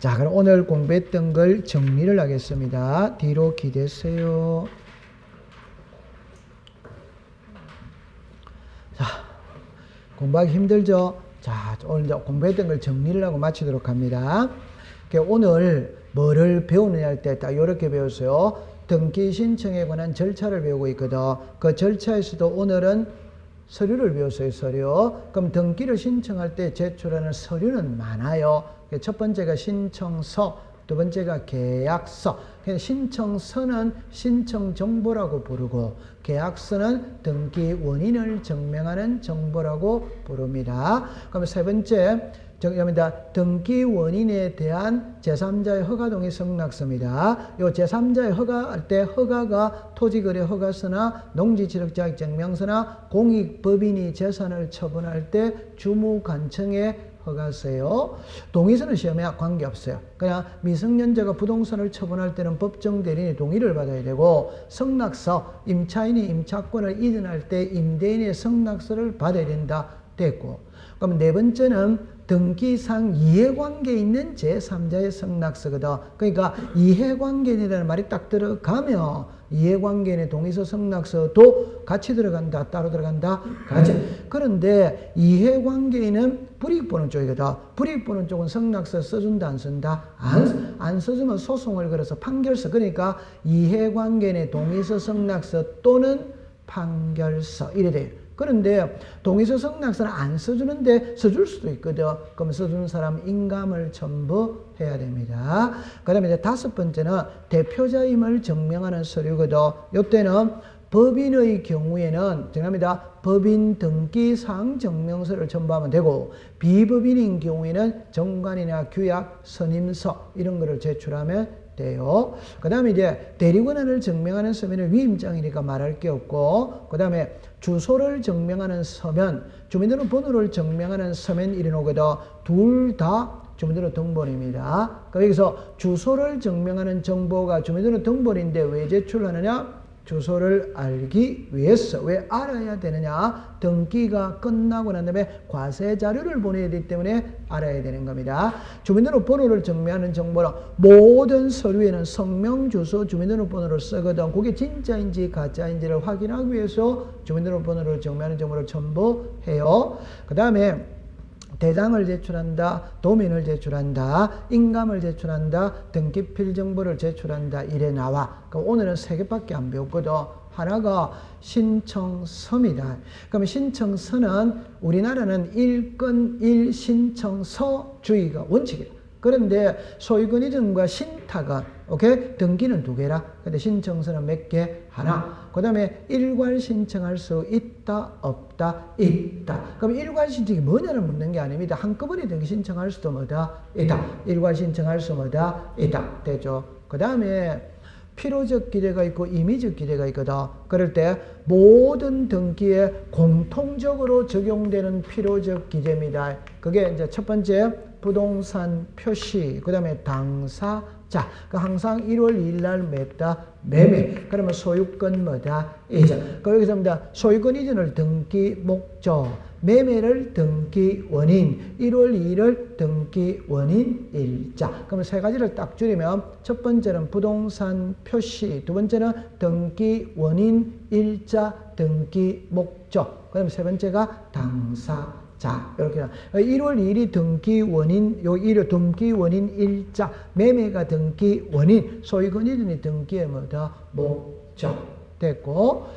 자, 그럼 오늘 공부했던 걸 정리를 하겠습니다. 뒤로 기대세요. 자, 공부하기 힘들죠? 자, 오늘 이제 공부했던 걸 정리를 하고 마치도록 합니다. 오늘 뭐를 배우느냐 할 때 딱 이렇게 배웠어요. 등기 신청에 관한 절차를 배우고 있거든. 그 절차에서도 오늘은 서류를 배웠어요. 서류. 그럼 등기를 신청할 때 제출하는 서류는 많아요. 첫 번째가 신청서, 두 번째가 계약서. 신청서는 신청정보라고 부르고 계약서는 등기 원인을 증명하는 정보라고 부릅니다. 그럼 세 번째 등기 원인에 대한 제3자의 허가 동의 승낙서입니다. 이 제3자의 허가할 때 허가가 토지거래 허가서나 농지지력자격증명서나 공익법인이 재산을 처분할 때 주무관청의 허가서요. 동의서는 시험에 관계없어요. 그냥 미성년자가 부동산을 처분할 때는 법정 대리인의 동의를 받아야 되고 승낙서, 임차인이 임차권을 이전할 때 임대인의 승낙서를 받아야 된다. 됐고. 그럼 네 번째는 등기상 이해관계에 있는 제3자의 승낙서거든. 그러니까 이해관계인이라는 말이 딱 들어가면 이해관계인의 동의서 승낙서도 같이 들어간다, 따로 들어간다, 같이. 그런데 이해관계인은 불이익 보는 쪽이거든. 불이익 보는 쪽은 승낙서 써준다, 안 쓴다? 안 써주면 소송을 걸어서 판결서. 그러니까 이해관계인의 동의서 승낙서 또는 판결서 이래 돼요. 그런데 동의서 승낙서는 안 써주는데 써줄 수도 있거든. 그럼 써주는 사람 인감을 첨부해야 됩니다. 그 다음에 이제 다섯 번째는 대표자임을 증명하는 서류거든. 이때는 법인의 경우에는 정합니다. 법인 등기사항 증명서를 첨부하면 되고 비법인인 경우에는 정관이나 규약, 선임서 이런 거를 제출하면 돼요. 그 다음에 이제 대리권한을 증명하는 서면은 위임장이니까 말할 게 없고, 그 다음에 주소를 증명하는 서면, 주민등록번호를 증명하는 서면 이래 놓거든. 둘 다 주민등록 등본입니다. 여기서 주소를 증명하는 정보가 주민등록 등본인데 왜 제출하느냐? 주소를 알기 위해서. 왜 알아야 되느냐? 등기가 끝나고 난 다음에 과세 자료를 보내야 되기 때문에 알아야 되는 겁니다. 주민등록번호를 증명하는 정보는 모든 서류에는 성명, 주소, 주민등록번호를 쓰거든. 그게 진짜인지 가짜인지를 확인하기 위해서 주민등록번호를 증명하는 정보를 첨부해요. 그 다음에 대장을 제출한다, 도면을 제출한다, 인감을 제출한다, 등기필 정보를 제출한다 이래 나와. 그럼 오늘은 세 개밖에 안 배웠거든. 하나가 신청서입니다. 그러면 신청서는 우리나라는 일건 일신청서주의가 원칙이에요. 그런데 소유권 이전과 신탁은 오케이? 등기는 두 개라. 근데 신청서는 몇 개? 하나. 그 다음에 일괄 신청할 수 있다, 없다, 있다. 그럼 일괄 신청이 뭐냐를 묻는 게 아닙니다. 한꺼번에 등기 신청할 수도 뭐다? 있다. 일괄 신청할 수 뭐다? 있다. 되죠. 그 다음에 필요적 기재가 있고 임의적 기재가 있거든. 그럴 때 모든 등기에 공통적으로 적용되는 필요적 기재입니다. 그게 이제 첫 번째 부동산 표시, 그 다음에 당사자. 항상 1월 2일 날 맺다 매매. 그러면 소유권 뭐다? 이전. 여기서 소유권 이전을 등기 목적, 매매를 등기 원인, 1월 2일을 등기 원인 일자. 그러면 세 가지를 딱 줄이면 첫 번째는 부동산 표시, 두 번째는 등기 원인 일자, 등기 목적. 그다음에 세 번째가 당사. 자, 이렇게 1월 2일이 등기 원인, 요 1월 등기 원인 일자, 매매가 등기 원인, 소유권 이전이 등기의 뭐다? 목적. 됐고,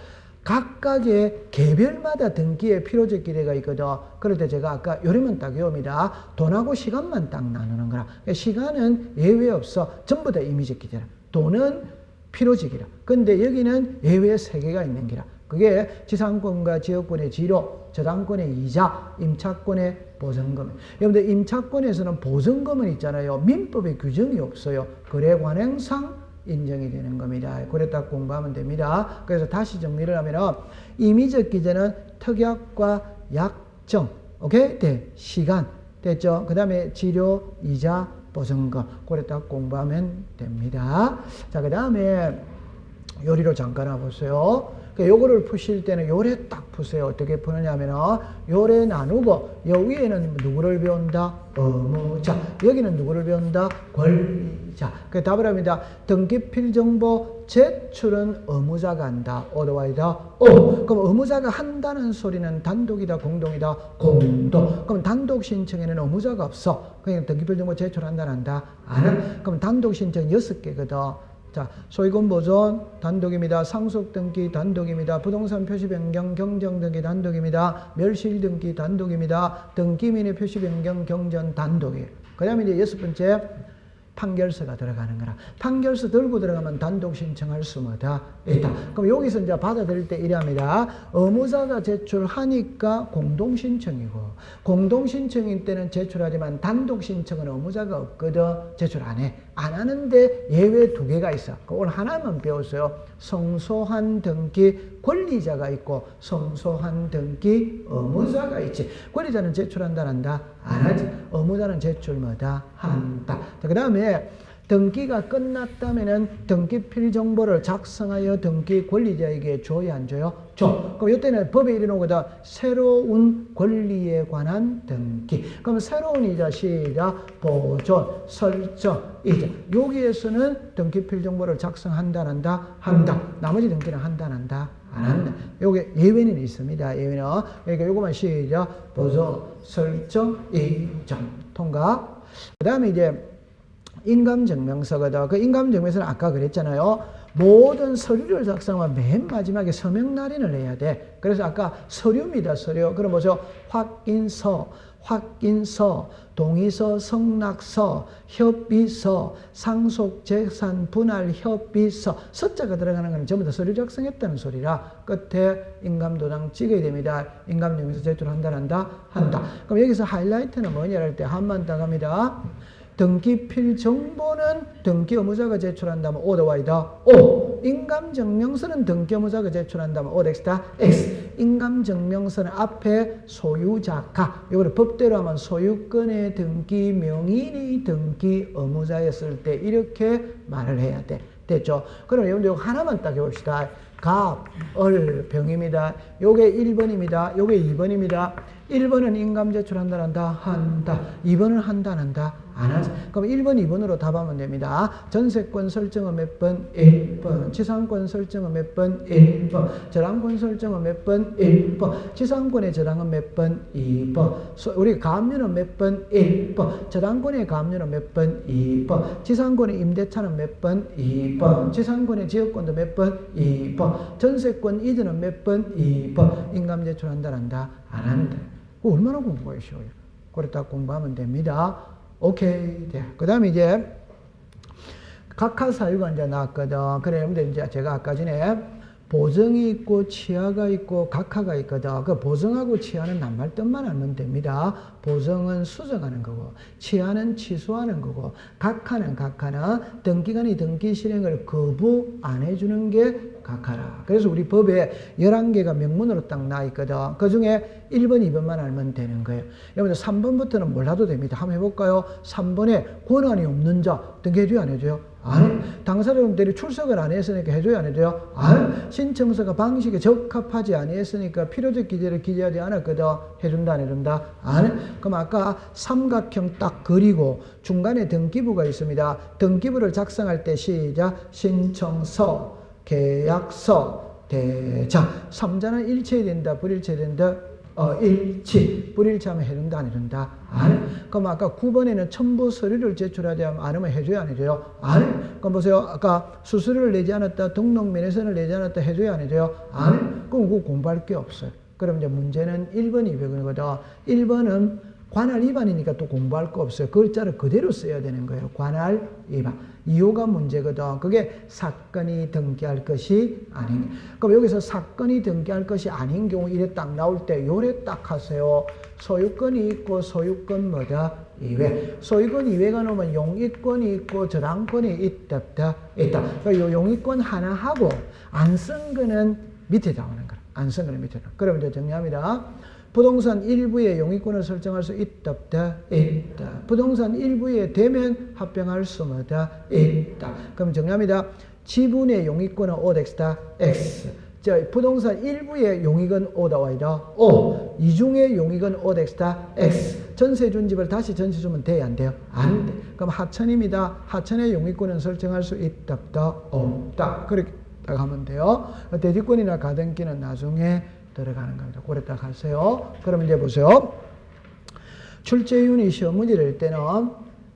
각각의 개별마다 등기에 필요적 기재가 있거든. 그럴 때 제가 아까 요리만 딱 외웁니다. 돈하고 시간만 딱 나누는 거라. 시간은 예외 없어. 전부 다 임의적 기재라. 돈은 필요적이라. 근데 여기는 예외 3개가 있는 기라. 그게 지상권과 지역권의 지료, 저당권의 이자, 임차권의 보증금. 여러분들 임차권에서는 보증금은 있잖아요. 민법에 규정이 없어요. 거래관행상 인정이 되는 겁니다. 그래 딱 공부하면 됩니다. 그래서 다시 정리를 하면 임의적 기재는 특약과 약정, 오케이? 네, 시간 됐죠? 그 다음에 지료, 이자, 보증금. 그래 딱 공부하면 됩니다. 자, 그 다음에 요리로 잠깐 와보세요. 그러니까 요거를 푸실 때는 요래 딱 푸세요. 어떻게 푸느냐 하면은 요래 나누고 요 위에는 누구를 배운다? 의무자. 여기는 누구를 배운다? 권리자. 그 답을 합니다. 등기필 정보 제출은 의무자가 한다. otherwise 그럼 의무자가 한다는 소리는 단독이다, 공동이다? 공동. 그럼 단독 신청에는 의무자가 없어. 그냥 등기필 정보 제출한다, 안 한다? 안 해. 그럼 단독 신청 6개거든. 자, 소유권 보존 단독입니다. 상속 등기 단독입니다. 부동산 표시 변경 경정 등기 단독입니다. 멸실 등기 단독입니다. 등기민의 표시 변경 경전 단독이에요. 그 다음에 이제 6번째 판결서가 들어가는 거라. 판결서 들고 들어가면 단독 신청할 수마다 있다. 그럼 여기서 이제 받아들일 때 이랍니다. 의무자가 제출하니까 공동 신청이고, 공동 신청일 때는 제출하지만 단독 신청은 의무자가 없거든. 제출 안 해. 안 하는데 예외 2개가 있어. 오늘 하나만 배웠어요. 성소한 등기 권리자가 있고 성소한 등기 의무자가 있지. 권리자는 제출한다, 안 한다? 안 하지. 의무자는 제출마다 한다. 그 다음에 등기가 끝났다면은 등기필 정보를 작성하여 등기 권리자에게 줘야 안 줘요? 줘. 그럼 이때는 법에 이르노고다 새로운 권리에 관한 등기. 그럼 새로운 이자 시작 보존 설정 이자 여기에서는 등기필 정보를 작성한다, 안 한다? 한다. 나머지 등기는 한다, 안 한다? 안 한다. 요게 예외는 있습니다. 예외는 그러니까 요거만 시작 보존 설정 이자 통과. 그 다음에 이제 인감증명서거든. 그 인감증명서는 아까 그랬잖아요. 모든 서류를 작성하면 맨 마지막에 서명 날인을 해야 돼. 그래서 아까 서류입니다. 서류. 그럼 뭐죠? 확인서, 동의서, 성락서, 협의서, 상속재산 분할 협의서. 서자가 들어가는 건 전부 다 서류 작성했다는 소리라 끝에 인감도장 찍어야 됩니다. 인감증명서 제출한다, 한다? 한다. 그럼 여기서 하이라이트는 뭐냐 할 때 한번 더 갑니다. 등기필 정보는 등기 의무자가 제출한다면 오더와이다 O. 인감증명서는 등기 의무자가 제출한다면 오덱스다 X. 인감증명서는 앞에 소유자가 이거를 법대로 하면 소유권의 등기 명인이 등기 의무자였을 때 이렇게 말을 해야 돼. 됐죠? 그럼 여러분들 이거 하나만 딱 해봅시다. 갑, 을, 병입니다. 요게 1번입니다. 요게 2번입니다. 1번은 인감 제출한다, 한다? 한다. 2번은 한다, 안 한다? 안 하지. 그럼 1번, 2번으로 답하면 됩니다. 전세권 설정은 몇 번? 1번. 지상권 설정은 몇 번? 1번. 저당권 설정은 몇 번? 1번. 지상권의 저당은 몇 번? 2번. 우리 가압류는 몇 번? 1번. 저당권의 가압류는 몇 번? 2번. 지상권의 임대차는 몇 번? 2번. 지상권의 지역권도 몇 번? 2번. 전세권 이전은 몇 번? 2번. 인감 제출한다, 한다? 안 한다. 얼마나 공부가 쉬워요. 그래 딱 공부하면 됩니다. 오케이. 그 다음에 이제 각하 사유가 이제 나왔거든. 그래, 여러분들 이제 제가 아까 전에 보정이 있고 치하가 있고 각하가 있거든. 그 보정하고 치하는 낱말 뜻만 알면 됩니다. 보정은 수정하는 거고, 치하는 취소하는 거고, 각하는 등기관이 등기 실행을 거부 안 해주는 게 각하라. 그래서 우리 법에 11개가 명문으로 딱 나와 있거든. 그 중에 1번, 2번만 알면 되는 거예요. 여러분들 3번부터는 몰라도 됩니다. 한번 해볼까요? 3번에 권한이 없는 자 등기해줘요, 안 해줘요? 안 해. 당사자분들이 출석을 안 했으니까 해줘야 안 해줘요? 안 해. 신청서가 방식에 적합하지 아니했으니까 필요적 기재를 기재하지 않았거든. 해준다, 안 해준다? 안 해. 그럼 아까 삼각형 딱 그리고 중간에 등기부가 있습니다. 등기부를 작성할 때 시작 신청서, 계약서, 대장. 3자는 일체해야 된다, 불일체해야 된다? 일치. 불일치하면 해준다, 안 해준다? 안 해. 그럼 아까 9번에는 첨부 서류를 제출하지 않으면 해줘야, 안 해줘요? 안 해. 그럼 보세요. 아까 수수료를 내지 않았다, 등록면허서를 내지 않았다, 해줘야, 안 해줘요? 안 해. 그럼 그거 공부할 게 없어요. 그럼 이제 문제는 1번, 2번이거든. 1번은 관할 위반이니까 또 공부할 거 없어요. 글자를 그대로 써야 되는 거예요. 관할 위반. 2호가 문제거든. 그게 사건이 등기할 것이 아닌. 그럼 여기서 사건이 등기할 것이 아닌 경우 이래 딱 나올 때 요래 딱 하세요. 소유권이 있고 소유권 뭐다? 이외. 소유권 이외가 나오면 용익권이 있고 저당권이 있다. 그러니까 요 용익권 하나 하고 안 쓴 거는 밑에 나오는 거야. 안 쓴 거는 밑에 나오는 거야. 그럼 이제 정리합니다. 부동산 일부에 용익권을 설정할 수 있다, 없다? 있다. 부동산 일부에 되면 합병할 수 있다. 그럼 정리합니다. 지분의 용익권은 OX다, X. 부동산 일부의 용익은 O다 Y다. O. 이중의 용익은 O 덱스다. X. 전세 준 집을 다시 전세 주면 돼요? 안 돼요? 안 돼. 그럼 하천입니다. 하천의 용익권은 설정할 수 있다 없다? 없다. 그렇게 딱 하면 돼요. 대지권이나 가등기는 나중에 들어가는 겁니다. 그래 딱 하세요. 그럼 이제 보세요. 출제윤이 시험 문제를 낼 때는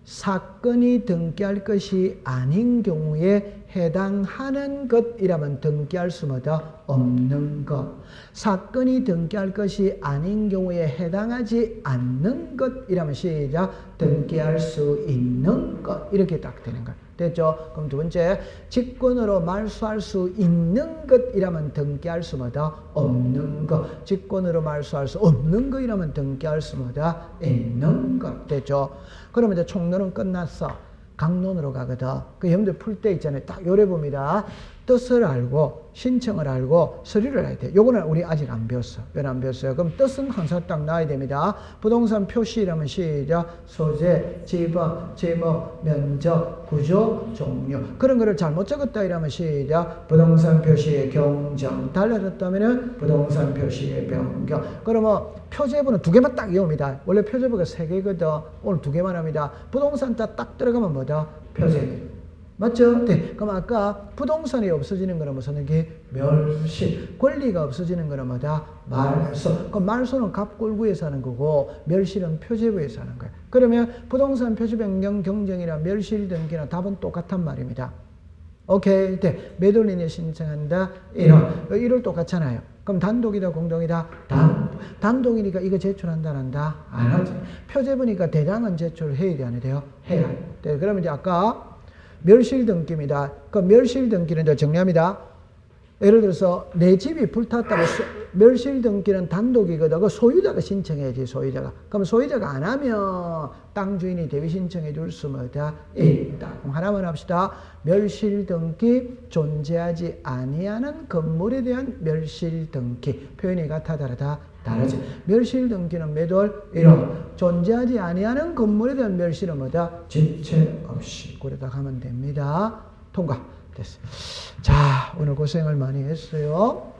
사건이 등기할 것이 아닌 경우에 해당하는 것이라면 등기할 수마다 없는 것. 사건이 등기할 것이 아닌 경우에 해당하지 않는 것이라면 시작. 등기할 수 있는 것. 이렇게 딱 되는 거예요. 됐죠? 그럼 두 번째, 직권으로 말소할 수 있는 것이라면 등기할 수마다 없는 것. 직권으로 말소할 수 없는 것이라면 등기할 수마다 있는 것. 됐죠? 그러면 이제 총론은 끝났어. 강론으로 가거든. 그 여러분들 풀 때 있잖아요. 딱 요래 봅니다. 뜻을 알고 신청을 알고 서류를 알아야 돼. 요거는 우리 아직 안 배웠어. 왜 안 배웠어요? 그럼 뜻은 항상 딱 나와야 됩니다. 부동산 표시라면 시작. 소재, 지번, 제목, 면적, 구조, 종류. 그런 거를 잘못 적었다 이러면 시작. 부동산 표시의 경정. 달라졌다면은 부동산 표시의 변경. 그러면 표제부는 두 개만 딱 외웁니다. 원래 표제부가 세 개거든. 오늘 두 개만 합니다. 부동산 딱 들어가면 뭐다? 표제부. 맞죠? 네. 그럼 아까 부동산이 없어지는 거는 무슨 게 멸실. 권리가 없어지는 거는 뭐다? 말소. 그럼 말소는 갑골구에서 하는 거고 멸실은 표제부에서 하는 거예요. 그러면 부동산 표시 변경 경정이나 멸실 등기나 답은 똑같단 말입니다. 오케이. 네. 매도인이 신청한다. 1월. 1월 똑같잖아요. 그럼 단독이다 공동이다? 단독이니까 이거 제출한다 안 한다? 안 하지. 표제부니까 대장은 제출해야 돼 안 돼요? 해야 돼. 네. 그러면 이제 아까 멸실 등기입니다. 그 멸실 등기는 이제 정리합니다. 예를 들어서 내 집이 불탔다고 멸실 등기는 단독이거든. 그 소유자가 신청해야지 소유자가. 그럼 소유자가 안 하면 땅 주인이 대비 신청해 줄 수마다 있다. 그럼 하나만 합시다. 멸실 등기 존재하지 아니하는 건물에 대한 멸실 등기. 표현이 같아 다르다. 다르지. 멸실 등기는 매도할 1호. 존재하지 아니하는 건물에 대한 멸실은 뭐다? 지체 없이. 그러다 가면 됩니다. 통과. 됐어요. 자, 오늘 고생을 많이 했어요.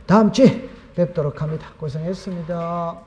다음 주에 뵙도록 합니다. 고생했습니다.